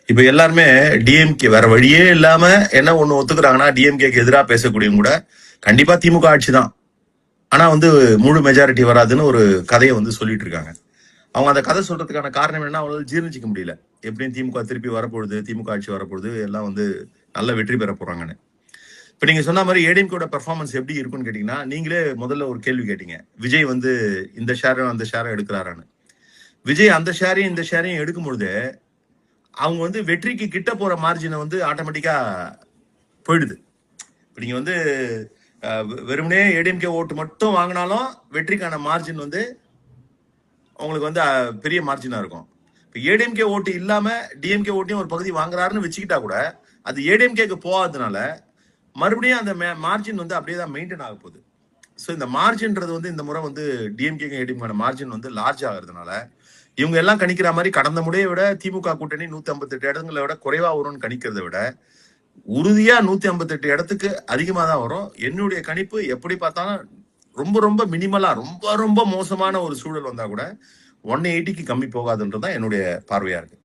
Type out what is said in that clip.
இப்ப எல்லாருமே டிஎம்கே வேற வழியே இல்லாம என்ன ஒண்ணு ஒத்துக்கிறாங்கன்னா, டிஎம்கேக்கு எதிராக பேசக்கூடியவங்க கூட கண்டிப்பா திமுக ஆட்சி தான், ஆனா முழு மெஜாரிட்டி வராதுன்னு ஒரு கதையை சொல்லிட்டு இருக்காங்க. அவங்க அந்த கதை சொல்றதுக்கான காரணம் என்ன, அவங்களால ஜீர்ணிச்சிக்க முடியல. எப்படியும் திமுக திருப்பி வரப்பொழுது, திமுக ஆட்சி வரப்பொழுது, எல்லாம் நல்ல வெற்றி பெற போறாங்கன்னு. இப்ப நீங்க சொன்ன மாதிரி ஏடிஎம்கேட பெர்ஃபார்மன்ஸ் எப்படி இருக்குன்னு கேட்டீங்கன்னா, நீங்களே முதல்ல ஒரு கேள்வி கேட்டீங்க, விஜய் இந்த ஷேரும் அந்த ஷேரும் எடுக்கிறாரான்னு. விஜய் அந்த ஷேரையும் இந்த ஷேரையும் எடுக்கும் பொழுது அவங்க வெற்றிக்கு கிட்ட போற மார்ஜினை ஆட்டோமேட்டிக்கா போயிடுது. இப்ப நீங்க வெறுமனே ஏடிஎம்கே ஓட்டு மட்டும் வாங்கினாலும் வெற்றிக்கான மார்ஜின் உங்களுக்கு பெரிய மார்ஜினா இருக்கும். இப்ப ஏடிஎம்கே ஓட்டு இல்லாம டிஎம்கே ஓட்டையும் ஒரு பகுதி வாங்குறாருன்னு வச்சுக்கிட்டா கூட அது ஏடிஎம்கேக்கு போகாததுனால மறுபடியும் அந்த மார்ஜின் அப்படியே தான் மெயின்டைன் ஆக போகுது. ஸோ இந்த மார்ஜின்றது இந்த முறை டிஎம்கே ஏடிஎம்கான மார்ஜின் லார்ஜ் ஆகிறதுனால இவங்க எல்லாம் கணிக்கிற மாதிரி கடந்த முறையை விட திமுக கூட்டணி 158 இடங்களை விட குறைவா வரும்னு கணிக்கிறத விட உறுதியா 158 இடத்துக்கு அதிகமா தான் வரும். என்னுடைய கணிப்பு எப்படி பார்த்தாலும் ரொம்ப ரொம்ப மினிமலா ரொம்ப ரொம்ப மோசமான ஒரு சூழல் வந்தா கூட 180க்கு கம்மி போகாதுன்றதுதான் என்னுடைய பார்வையா இருக்கு.